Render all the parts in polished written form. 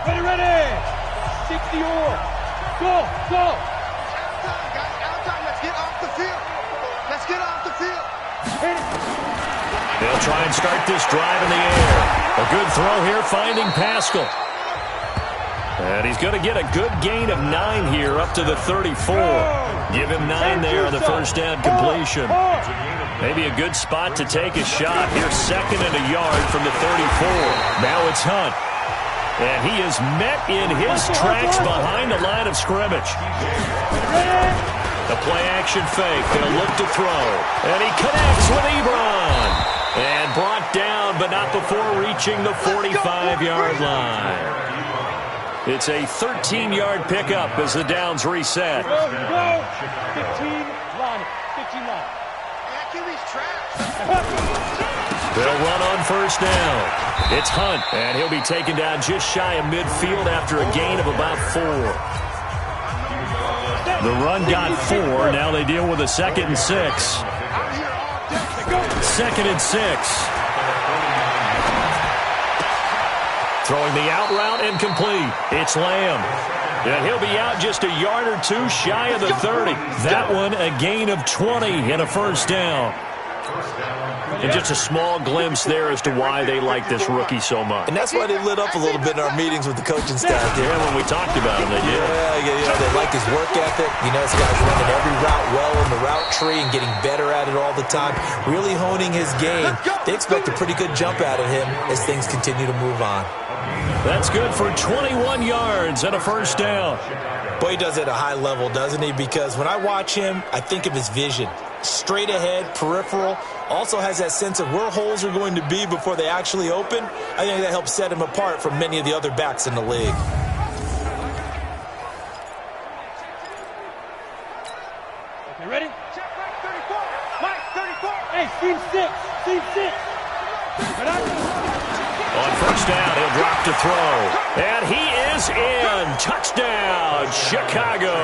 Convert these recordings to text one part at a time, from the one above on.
Ready, ready. 60 or. Go, go. Outside, guys. Outside. Let's get off the field. Let's get off the field. They'll try and start this drive in the air. A good throw here, finding Pascal. And he's going to get a good gain of 9 here, up to the 34. Give him 9 there on the first down completion. Maybe a good spot to take a shot. Here's 2nd and a yard from the 34. Now it's Hunt. And he is met in his tracks behind the line of scrimmage. The play-action fake. They'll look to throw. And he connects with Ebron. And brought down, but not before reaching the 45-yard line. It's a 13-yard pickup as the downs reset. Go, go. 15 line. 15 line. They'll run on first down. It's Hunt, and he'll be taken down just shy of midfield after a gain of about 4. The run got 4. Now they deal with a 2nd and 6. 2nd and 6. Throwing the out route incomplete. It's Lamb. And he'll be out just a yard or 2 shy of the 30. That one a gain of 20 and a first down. And just a small glimpse there as to why they like this rookie so much. And that's why they lit up a little bit in our meetings with the coaching staff. Yeah, when we talked about him, they did. Yeah, they like his work ethic. You know, this guy's running every route well in the route tree and getting better at it all the time, really honing his game. They expect a pretty good jump out of him as things continue to move on. That's good for 21 yards and a first down. Boy, he does it at a high level, doesn't he? Because when I watch him, I think of his vision. Straight ahead, peripheral. Also has that sense of where holes are going to be before they actually open. I think that helps set him apart from many of the other backs in the league. Okay, ready? Check Mike 34. Mike 34. Hey, team 6. Team 6. On first down, he'll drop to throw. And he is in. Touchdown, Chicago.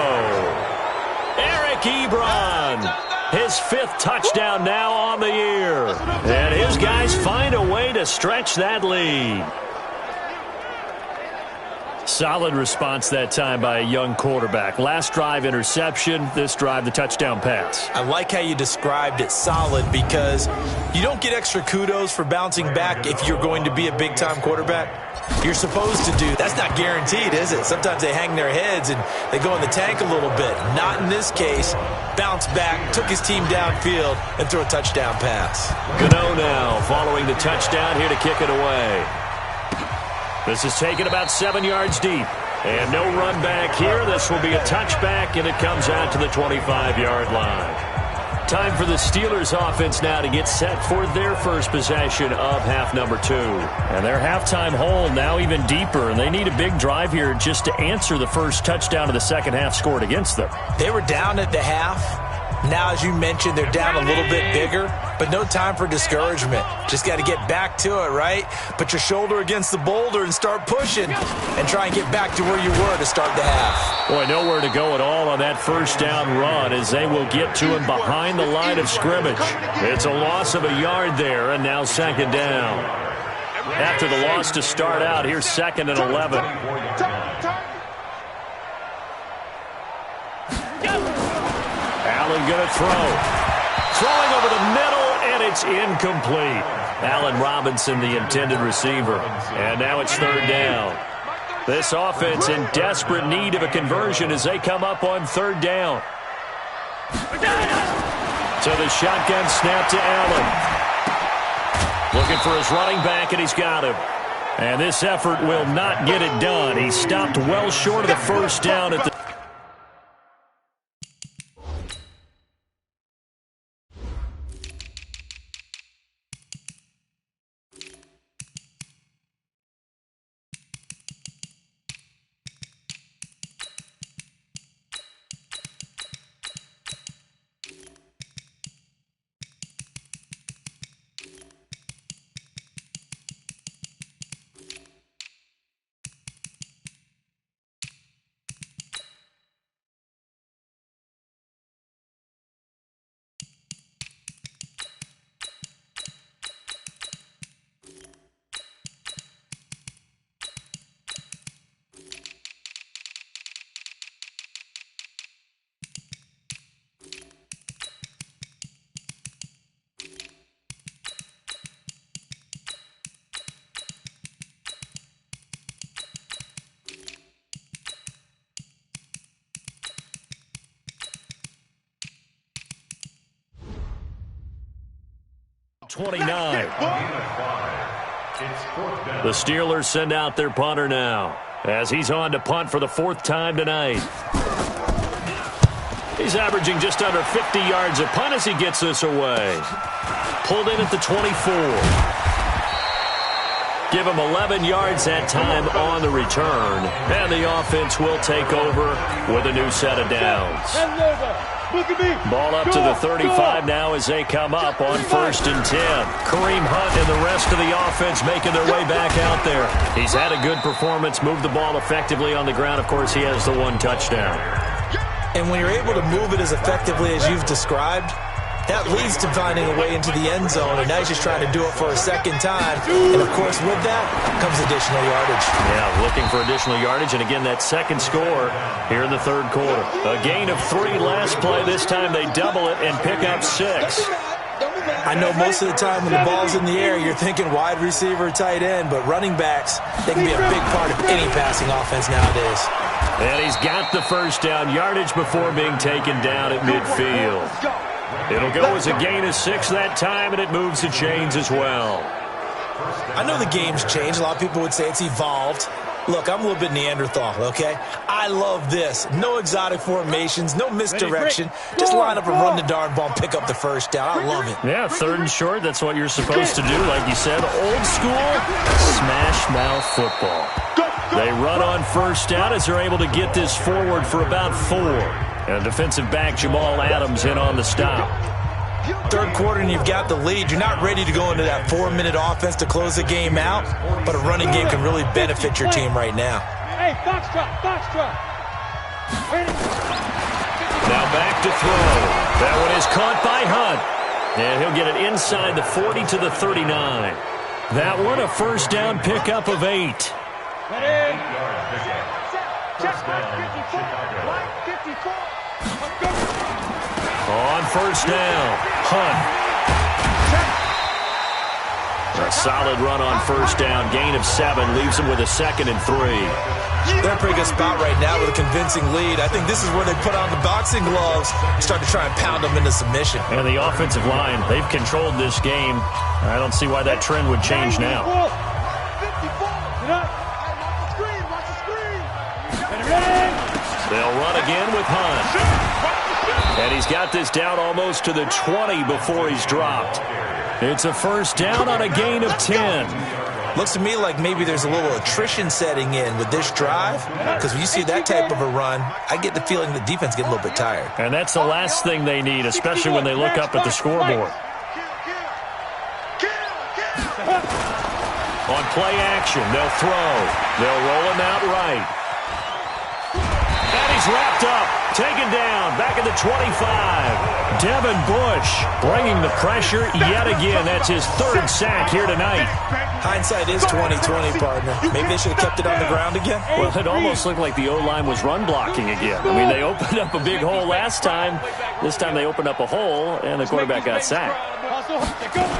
Eric Ebron. His 5th touchdown now on the year. And his guys find a way to stretch that lead. Solid response that time by a young quarterback. Last drive, interception. This drive, the touchdown pass. I like how you described it, solid, because you don't get extra kudos for bouncing back if you're going to be a big-time quarterback. You're supposed to do. That's not guaranteed, is it? Sometimes they hang their heads and they go in the tank a little bit. Not in this case. Bounce back, took his team downfield, and threw a touchdown pass. Gano now following the touchdown here to kick it away. This is taken about 7 yards deep. And no run back here. This will be a touchback, and it comes out to the 25-yard line. Time for the Steelers offense now to get set for their first possession of half number 2. And their halftime hole now even deeper, and they need a big drive here just to answer the first touchdown of the second half scored against them. They were down at the half. Now, as you mentioned, they're down a little bit bigger, but no time for discouragement. Just got to get back to it, right? Put your shoulder against the boulder and start pushing and try and get back to where you were to start the half. Boy, nowhere to go at all on that first down run as they will get to him behind the line of scrimmage. It's a loss of a yard there, and now 2nd down. After the loss to start out, here's 2nd and 11. Allen going to throw. Throwing over the middle, and it's incomplete. Allen Robinson, the intended receiver. And now it's 3rd down. This offense in desperate need of a conversion as they come up on 3rd down. So the shotgun snap to Allen. Looking for his running back, and he's got him. And this effort will not get it done. He stopped well short of the first down at the 29. The Steelers send out their punter now as he's on to punt for the 4th time tonight. He's averaging just under 50 yards a punt as he gets this away. Pulled in at the 24. Give him 11 yards that time on the return. And the offense will take over with a new set of downs. Ball up to the 35 now as they come up on 1st and 10. Kareem Hunt and the rest of the offense making their way back out there. He's had a good performance, moved the ball effectively on the ground. Of course, he has the 1 touchdown. And when you're able to move it as effectively as you've described, that leads to finding a way into the end zone, and now he's just trying to do it for a 2nd time. And, of course, with that comes additional yardage. Yeah, looking for additional yardage, and again, that 2nd score here in the 3rd quarter. A gain of 3 last play. This time they double it and pick up 6. I know most of the time when the ball's in the air, you're thinking wide receiver, tight end, but running backs, they can be a big part of any passing offense nowadays. And he's got the 1st down yardage before being taken down at midfield. It'll go as a gain of 6 that time, and it moves the chains as well. I know the game's changed. A lot of people would say it's evolved. Look, I'm a little bit Neanderthal, okay? I love this. No exotic formations, no misdirection. Just line up and run the darn ball and pick up the 1st down. I love it. Yeah, 3rd and short, that's what you're supposed to do. Like you said, old school, smash mouth football. They run on 1st down as they're able to get this forward for about 4. And defensive back Jamal Adams in on the stop. 3rd quarter and you've got the lead. You're not ready to go into that 4-minute offense to close the game out, but a running game can really benefit your team right now. Hey, box drop. Now back to throw. That one is caught by Hunt. And he'll get it inside the 40 to the 39. That one a 1st down pickup of 8. On 1st down, Hunt. A solid run on 1st down, gain of 7, leaves him with a 2nd and 3. They're in a pretty good spot right now with a convincing lead. I think this is where they put on the boxing gloves and start to try and pound them into submission. And the offensive line, they've controlled this game. I don't see why that trend would change now. They'll run again with Hunt. And he's got this down almost to the 20 before he's dropped. It's a 1st down on a gain of 10. Looks to me like maybe there's a little attrition setting in with this drive, because when you see that type of a run, I get the feeling the defense getting a little bit tired. And that's the last thing they need, especially when they look up at the scoreboard. On play action, they'll throw. They'll roll him out right. And he's wrapped up, taken down, back at the 25. Devin Bush bringing the pressure yet again. That's his 3rd sack here tonight. Hindsight is 20/20, partner. Maybe they should have kept it on the ground again. Well, it almost looked like the O-line was run blocking again. I mean, they opened up a big hole last time. This time they opened up a hole, and the quarterback got sacked.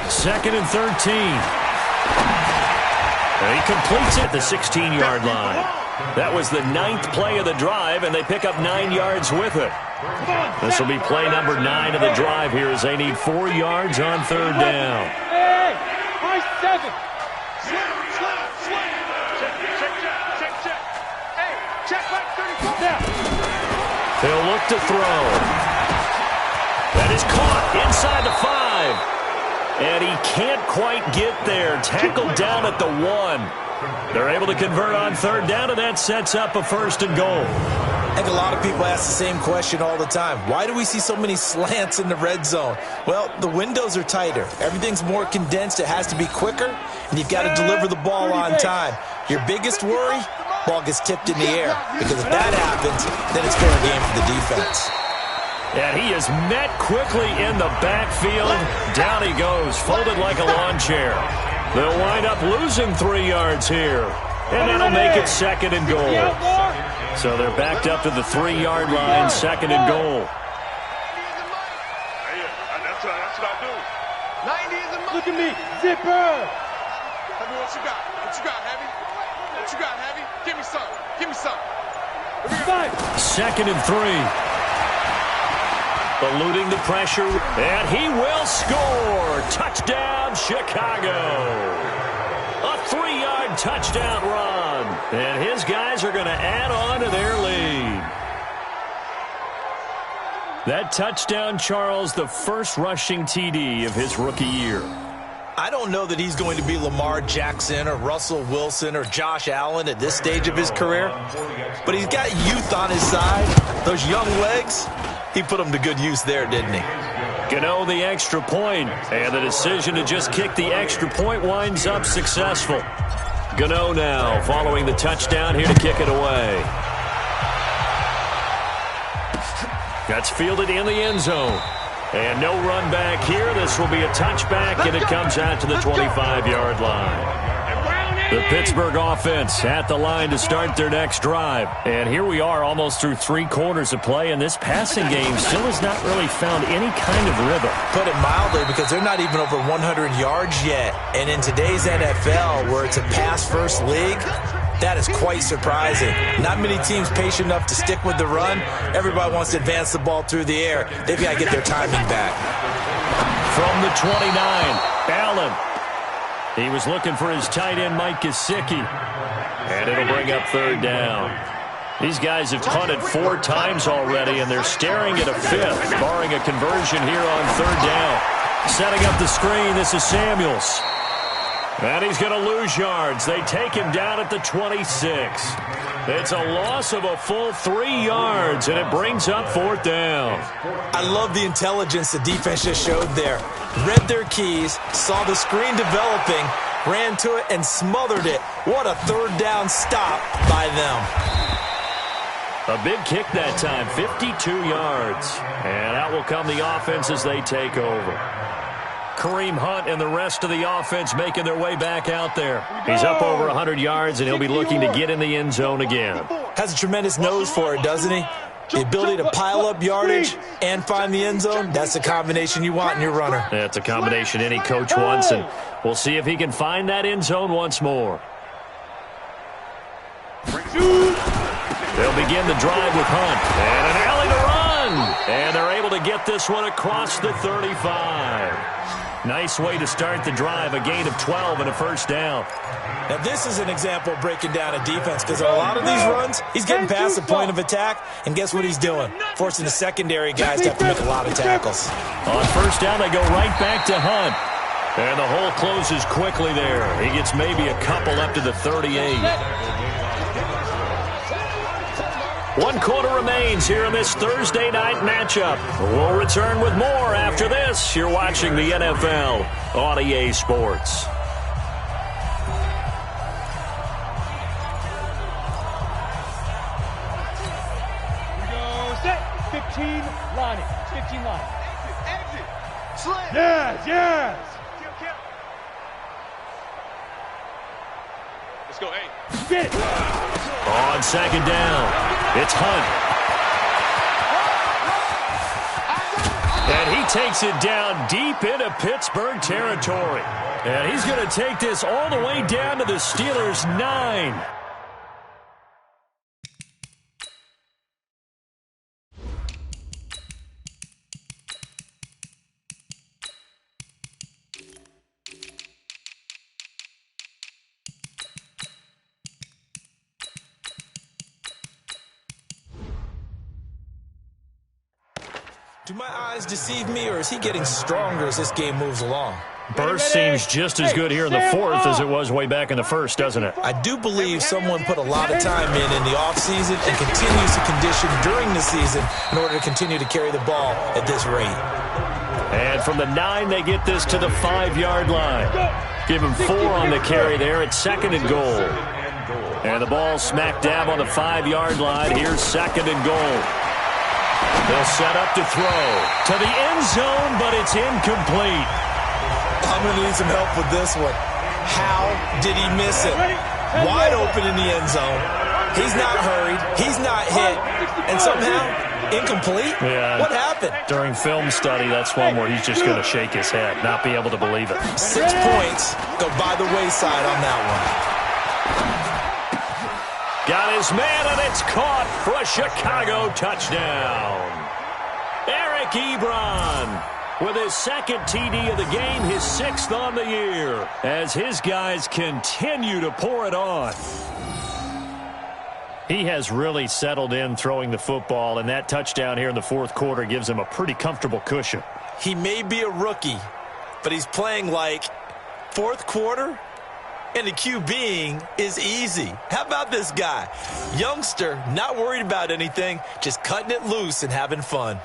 2nd and 13. And he completes it at the 16-yard line. That was the 9th play of the drive, and they pick up 9 yards with it. This will be play number 9 of the drive here as they need 4 yards on 3rd down. Hey, high 7. He'll look to throw. That is caught inside the 5. And he can't quite get there. Tackled down at the 1. They're able to convert on 3rd down, and that sets up a 1st and goal. I think a lot of people ask the same question all the time. Why do we see so many slants in the red zone? Well, the windows are tighter. Everything's more condensed. It has to be quicker, and you've got to deliver the ball on time. Your biggest worry? Ball gets tipped in the air. Because if that happens, then it's fair game for the defense. And he is met quickly in the backfield. Down he goes, folded like a lawn chair. They'll wind up losing 3 yards here. And that'll make it 2nd and goal. So they're backed up to the 3-yard line, 2nd and goal. That's what I do. 90 is a money. Look at me, zipper. Heavy, what you got? What you got, Heavy? What you got, Heavy? Give me some. Give me some. 2nd and 3. eluding the pressure, and he will score. Touchdown, Chicago. A 3-yard touchdown run, and his guys are going to add on to their lead. That touchdown, Charles, the first rushing TD of his rookie year. I don't know that he's going to be Lamar Jackson or Russell Wilson or Josh Allen at this stage of his career, but he's got youth on his side. Those young legs, he put them to good use there, didn't he? Gano the extra point, and the decision to just kick the extra point winds up successful. Gano now following the touchdown here to kick it away. That's fielded in the end zone. And no run back here. This will be a touchback, and it comes out to the 25-yard line. The Pittsburgh offense at the line to start their next drive. And here we are almost through 3 quarters of play, and this passing game still has not really found any kind of rhythm. Put it mildly, because they're not even over 100 yards yet. And in today's NFL, where it's a pass-first league, that is quite surprising. Not many teams patient enough to stick with the run. Everybody wants to advance the ball through the air. They've got to get their timing back. From the 29, Allen. He was looking for his tight end, Mike Gesicki. And it'll bring up 3rd down. These guys have punted 4 times already, and they're staring at a 5th, barring a conversion here on 3rd down. Setting up the screen, this is Samuels. And he's going to lose yards. They take him down at the 26. It's a loss of a full 3 yards, and it brings up 4th down. I love the intelligence the defense just showed there. Read their keys, saw the screen developing, ran to it, and smothered it. What a 3rd down stop by them. A big kick that time, 52 yards. And out will come the offense as they take over. Kareem Hunt and the rest of the offense making their way back out there. He's up over 100 yards, and he'll be looking to get in the end zone again. Has a tremendous nose for it, doesn't he? The ability to pile up yardage and find the end zone, that's the combination you want in your runner. That's a combination any coach wants, and we'll see if he can find that end zone once more. They'll begin the drive with Hunt. And an alley to run. And they're able to get this one across the 35. Nice way to start the drive, a gain of 12 and a 1st down. Now, this is an example of breaking down a defense, because a lot of these runs, he's getting past the point of attack, and guess what he's doing? Forcing the secondary guys to have to make a lot of tackles. On 1st down, they go right back to Hunt. And the hole closes quickly there. He gets maybe a couple up to the 38. 1 quarter remains here in this Thursday night matchup. We'll return with more after this. You're watching the NFL on EA Sports. We go set. 15 lining. 15 line. Exit. Slant. Yes. Let's go, hey. Spit. On 2nd down, it's Hunt. And he takes it down deep into Pittsburgh territory. And he's going to take this all the way down to the Steelers' 9. Do my eyes deceive me, or is he getting stronger as this game moves along? Burst seems just as good here in the 4th as it was way back in the 1st, doesn't it? I do believe someone put a lot of time in the offseason and continues to condition during the season in order to continue to carry the ball at this rate. And from the 9, they get this to the 5-yard line. Give him 4 on the carry there at 2nd and goal. And the ball smack dab on the 5-yard line. Here's 2nd and goal. They'll set up to throw to the end zone, but it's incomplete. I'm going to need some help with this one. How did he miss it? Wide open in the end zone. He's not hurried. He's not hit. And somehow, incomplete? Yeah. What happened? During film study, that's one where he's just going to shake his head, not be able to believe it. 6 points go by the wayside on that one. Got his man, and it's caught for a Chicago touchdown. There he Eric Ebron with his second TD of the game, his 6th on the year, as his guys continue to pour it on. He has really settled in throwing the football, and that touchdown here in the fourth quarter gives him a pretty comfortable cushion. He may be a rookie, but he's playing like fourth quarter, and the QBing is easy. How about this guy? Youngster, not worried about anything, just cutting it loose and having fun.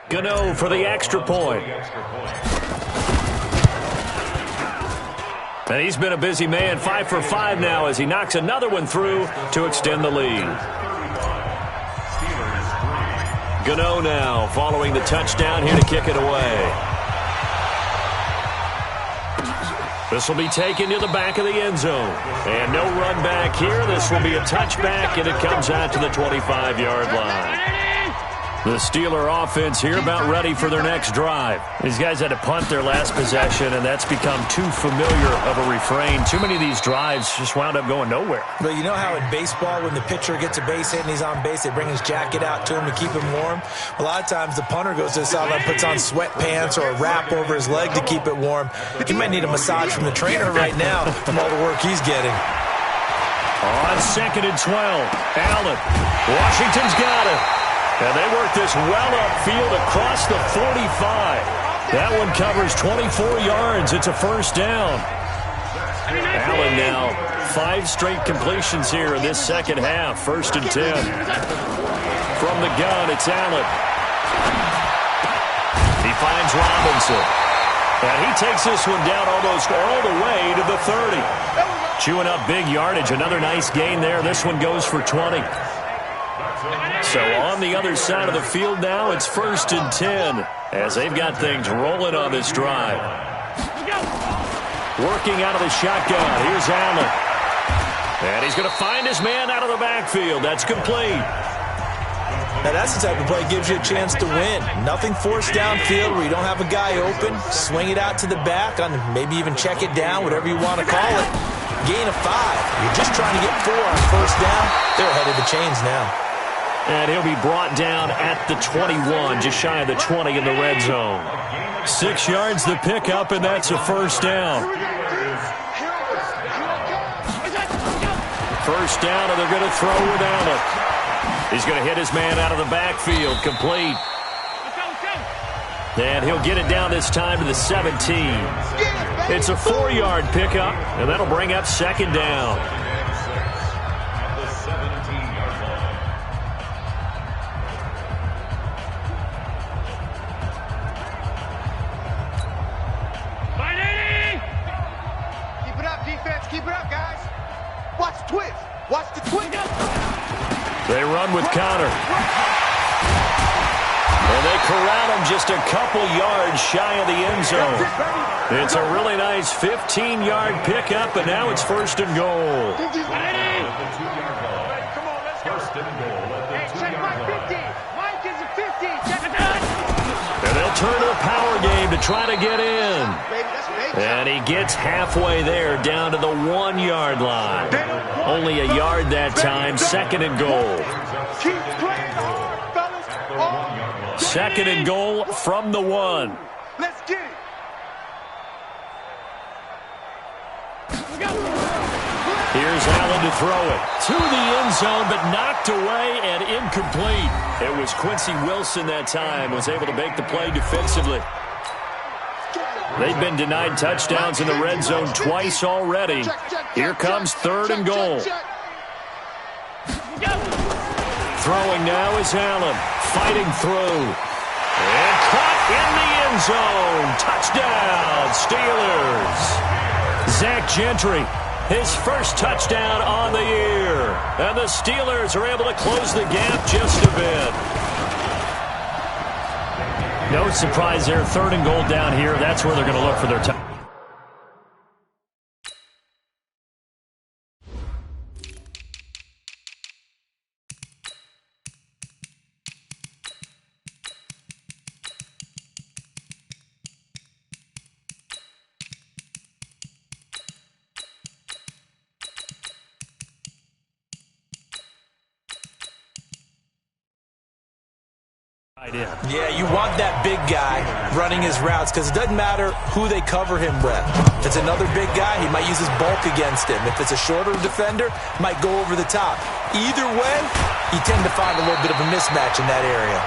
Gano for the extra point. And he's been a busy man, 5 for 5 now as he knocks another one through to extend the lead. Gano now following the touchdown here to kick it away. This will be taken to the back of the end zone. And no run back here. This will be a touchback, and it comes out to the 25-yard line. The Steeler offense here about ready for their next drive. These guys had to punt their last possession, and that's become too familiar of a refrain. Too many of these drives just wound up going nowhere. But you know how in baseball, when the pitcher gets a base hit and he's on base, they bring his jacket out to him to keep him warm? A lot of times the punter goes to the sideline, puts on sweatpants or a wrap over his leg to keep it warm. He might need a massage from the trainer right now from all the work he's getting. On 2nd and 12, Allen. Washington's got it. And they work this well upfield across the 45. That one covers 24 yards. It's a first down. Allen now 5 straight completions here in this second half. 1st and 10. From the gun, it's Allen. He finds Robinson. And he takes this one down almost all the way to the 30. Chewing up big yardage. Another nice gain there. This one goes for 20. So on the other side of the field now, it's 1st and 10 as they've got things rolling on this drive. Working out of the shotgun. Here's Allen. And he's going to find his man out of the backfield. That's complete. Now that's the type of play that gives you a chance to win. Nothing forced downfield where you don't have a guy open. Swing it out to the back, on maybe even check it down, whatever you want to call it. Gain of 5. You're just trying to get 4 on first down. They're ahead of the chains now. And he'll be brought down at the 21, just shy of the 20 in the red zone. 6 yards the pickup, and that's a first down. First down, and they're going to throw with Allen. He's going to hit his man out of the backfield, complete. And he'll get it down this time to the 17. It's a 4-yard pickup, and that'll bring up 2nd down. Watch the twist. They run with Connor. And they corral him just a couple yards shy of the end zone. It's a really nice 15-yard pickup, and now it's first and goal. And they'll turn to the power game to try to get in. And he gets halfway there, down to the 1-yard line. Only a yard that time, second and goal. Second and goal from the 1. Let's get it. Here's Allen to throw it to the end zone, but knocked away and incomplete. It was Quincy Wilson that time, was able to make the play defensively. They've been denied touchdowns in the red zone twice already. Here comes third and goal. Throwing now is Allen, fighting through. And caught in the end zone. Touchdown, Steelers. Zach Gentry, his first touchdown on the year. And the Steelers are able to close the gap just a bit. No surprise there, third and goal down here. That's where they're going to look for their touchdown. Yeah, you want that big guy running his routes because it doesn't matter who they cover him with. If it's another big guy, he might use his bulk against him. If it's a shorter defender, might go over the top. Either way, you tend to find a little bit of a mismatch in that area.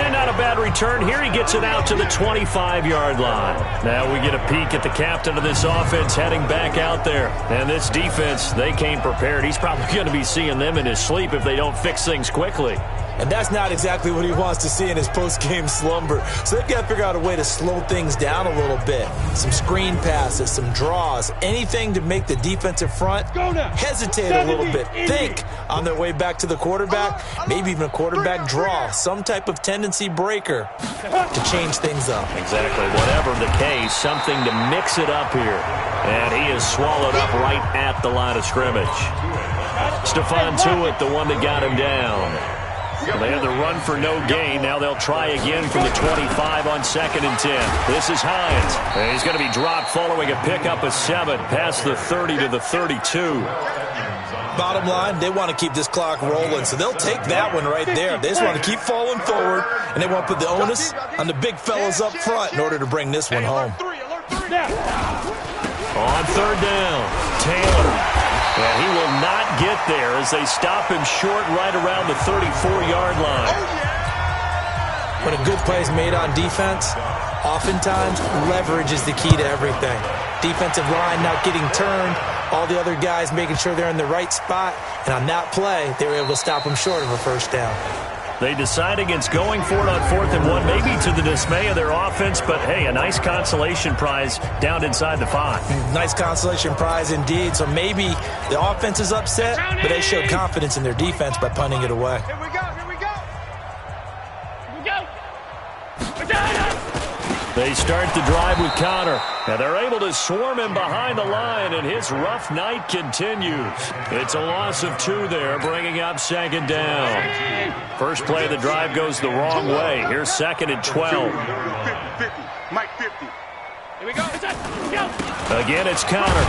And not a bad return. Here he gets it out to the 25-yard line. Now we get a peek at the captain of this offense heading back out there. And this defense, they came prepared. He's probably going to be seeing them in his sleep if they don't fix things quickly. And that's not exactly what he wants to see in his post-game slumber. So they've got to figure out a way to slow things down a little bit. Some screen passes, some draws, anything to make the defensive front hesitate a little bit. Think on their way back to the quarterback, maybe even a quarterback draw, some type of tendency breaker to change things up. Exactly. Whatever the case, something to mix it up here. And he is swallowed up right at the line of scrimmage. Stephon Tuitt, the one that got him down. They had the run for no gain. Now they'll try again from the 25 on 2nd and 10. This is Hines. And he's going to be dropped following a pickup of 7 past the 30 to the 32. Bottom line, they want to keep this clock rolling, so they'll take that one right there. They just want to keep falling forward, and they want to put the onus on the big fellas up front in order to bring this one home. On third down, Taylor. And he will not get there as they stop him short right around the 34-yard line. When a good play is made on defense, oftentimes leverage is the key to everything. Defensive line not getting turned, all the other guys making sure they're in the right spot. And on that play, they were able to stop him short of a first down. They decide against going for it on 4th and 1, maybe to the dismay of their offense, but hey, a nice consolation prize down inside the 5. Nice consolation prize indeed. So maybe the offense is upset, but they showed confidence in their defense by punting it away. Here we go, here we go. They start the drive with Connor, and they're able to swarm him behind the line, and his rough night continues. It's a loss of 2 there, bringing up 2nd down. First play of the drive goes the wrong way. Here's 2nd and 12. 50, Mike 50. Here we go. Again, it's Connor.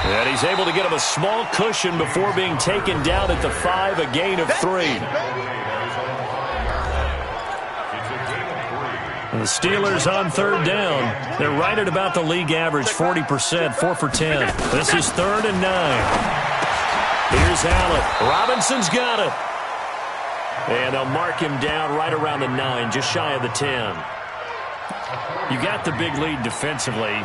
And he's able to get him a small cushion before being taken down at the 5, a gain of 3. The Steelers on third down. They're right at about the league average, 40%, 4 for 10. This is 3rd and 9. Here's Allen. Robinson's got it. And they'll mark him down right around the 9, just shy of the 10. You got the big lead defensively,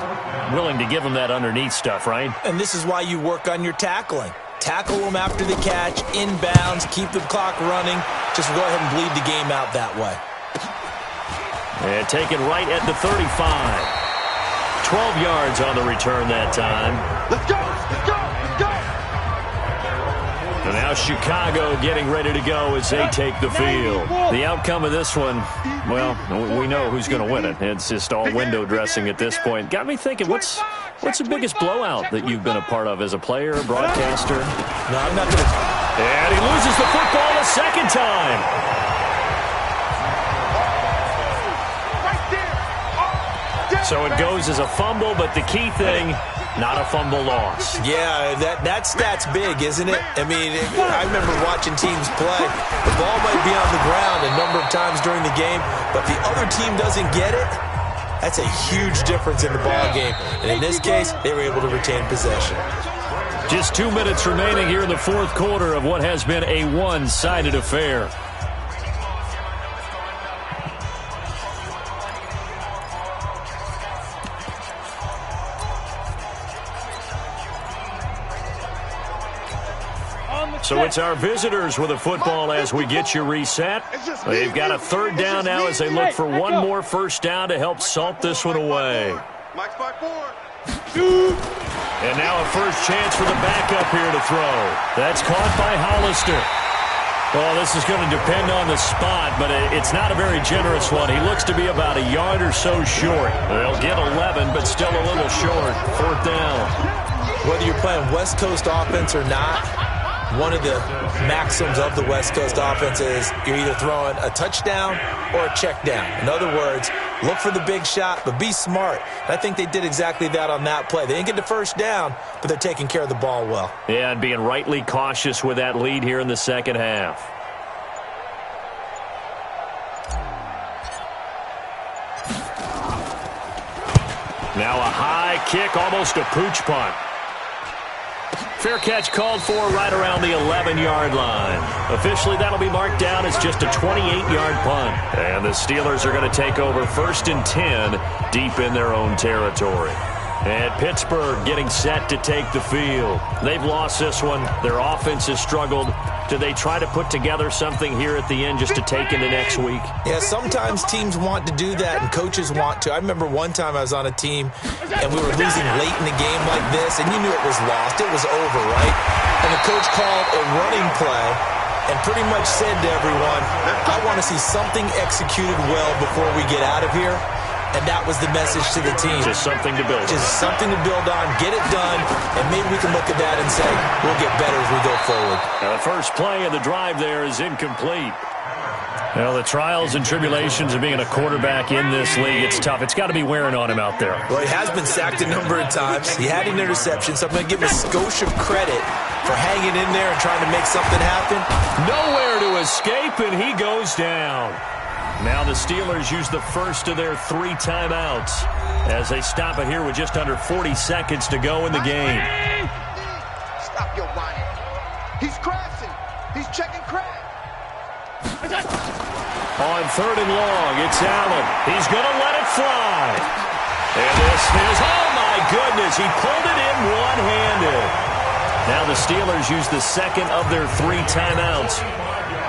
willing to give him that underneath stuff, right? And this is why you work on your tackling. Tackle them after the catch, inbounds, keep the clock running. Just go ahead and bleed the game out that way. And taken right at the 35. 12 yards on the return that time. Let's go, let's go, let's go. And now Chicago getting ready to go as they take the field. The outcome of this one, well, we know who's going to win it. It's just all window dressing at this point. Got me thinking, what's the biggest blowout that you've been a part of as a player, broadcaster? No, I'm not going to. And he loses the football a second time. So it goes as a fumble, but the key thing, not a fumble loss. Yeah, that stat's big, isn't it? I mean, I remember watching teams play. The ball might be on the ground a number of times during the game, but if the other team doesn't get it, that's a huge difference in the ball game. And in this case, they were able to retain possession. Just 2 minutes remaining here in the fourth quarter of what has been a one-sided affair. So it's our visitors with a football as we get you reset. They've got a third down now as they look for one more first down to help salt this one away. And now a first chance for the backup here to throw. That's caught by Hollister. Well, this is going to depend on the spot, but it's not a very generous one. He looks to be about a yard or so short. They'll get 11, but still a little short. Fourth down. Whether you're playing West Coast offense or not, one of the maxims of the West Coast offense is you're either throwing a touchdown or a check down. In other words, look for the big shot, but be smart. And I think they did exactly that on that play. They didn't get the first down, but they're taking care of the ball well. Yeah, and being rightly cautious with that lead here in the second half. Now a high kick, almost a pooch punt. Fair catch called for right around the 11-yard line. Officially, that'll be marked down as just a 28-yard punt. And the Steelers are going to take over 1st and 10 deep in their own territory. And Pittsburgh getting set to take the field. They've lost this one. Their offense has struggled. Do they try to put together something here at the end just to take into next week? Yeah, sometimes teams want to do that and coaches want to. I remember one time I was on a team and we were losing late in the game like this, and you knew it was lost. It was over, right? And the coach called a running play and pretty much said to everyone, I want to see something executed well before we get out of here. And that was the message to the team. Just something to build on. Just something to build on, get it done, and maybe we can look at that and say, we'll get better as we go forward. Now the first play of the drive there is incomplete. Well, the trials and tribulations of being a quarterback in this league, it's tough. It's got to be wearing on him out there. Well, he has been sacked a number of times. He had an interception, so I'm going to give him a skosh of credit for hanging in there and trying to make something happen. Nowhere to escape, and he goes down. Now the Steelers use the first of their 3 timeouts as they stop it here with just under 40 seconds to go in the game. Stop your whining. He's crashing. He's checking crash. On 3rd and long, it's Allen. He's going to let it fly. And this is, oh my goodness, he pulled it in one-handed. Now the Steelers use the second of their 3 timeouts,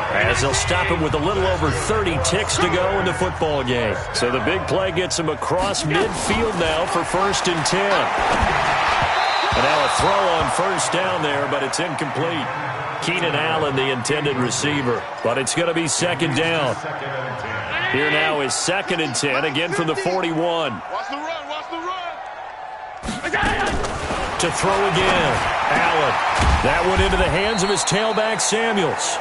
as they'll stop him with a little over 30 ticks to go in the football game. So the big play gets him across midfield now for 1st and 10. And now a throw on first down there, but it's incomplete. Keenan Allen, the intended receiver. But it's going to be 2nd down. Here now is 2nd and 10, again from the 41. Watch the run. Watch the run. To throw again. Allen. That one into the hands of his tailback, Samuels.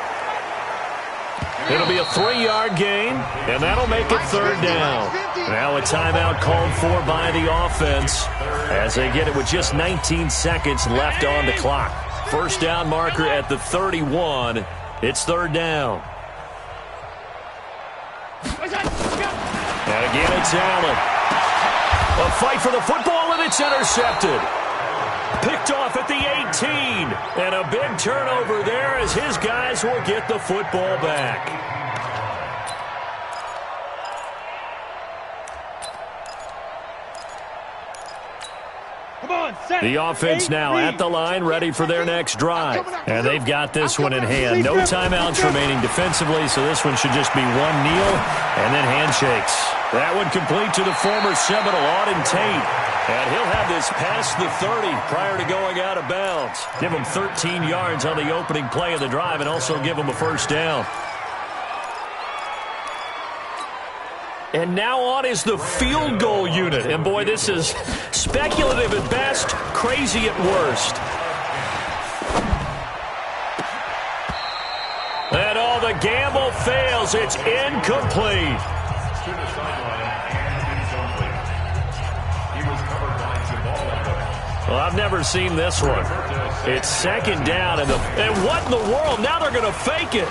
It'll be a 3-yard gain, and that'll make it 3rd down. Now a timeout called for by the offense as they get it with just 19 seconds left on the clock. First down marker at the 31. It's 3rd down. And again, it's Allen. A fight for the football, and it's intercepted. Picked off at the 18. And a big turnover there as his guys will get the football back. The offense now at the line, ready for their next drive. And they've got this one in hand. No timeouts remaining defensively, so this one should just be one kneel and then handshakes. That one complete to the former Seminole, Auden Tate. And he'll have this past the 30 prior to going out of bounds. Give him 13 yards on the opening play of the drive and also give him a first down. And now on is the field goal unit. And, boy, this is speculative at best, crazy at worst. And all the gamble fails. It's incomplete. Well, I've never seen this one. It's second down, and what in the world? Now they're going to fake it.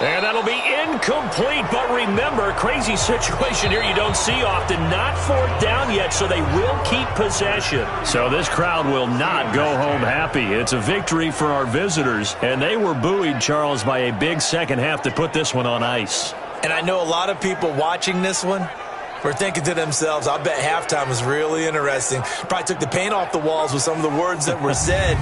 And that'll be incomplete. But remember, crazy situation here you don't see often. Not fourth down yet, so they will keep possession. So this crowd will not go home happy. It's a victory for our visitors, and they were buoyed, Charles, by a big second half to put this one on ice. And I know a lot of people watching this one were thinking to themselves, I bet halftime was really interesting. Probably took the paint off the walls with some of the words that were said.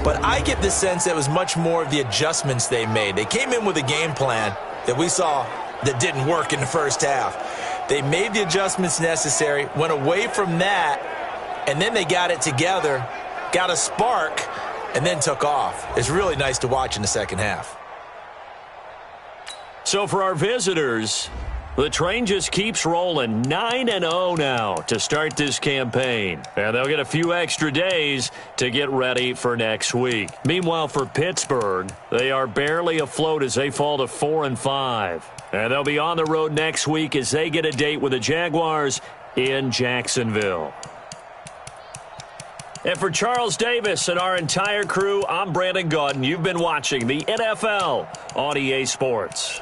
But I get the sense that it was much more of the adjustments they made. They came in with a game plan that we saw that didn't work in the first half. They made the adjustments necessary, went away from that, and then they got it together, got a spark, and then took off. It's really nice to watch in the second half. So for our visitors, the train just keeps rolling, 9-0 now to start this campaign. And they'll get a few extra days to get ready for next week. Meanwhile, for Pittsburgh, they are barely afloat as they fall to 4-5. And they'll be on the road next week as they get a date with the Jaguars in Jacksonville. And for Charles Davis and our entire crew, I'm Brandon Gaudin. You've been watching the NFL on EA Sports.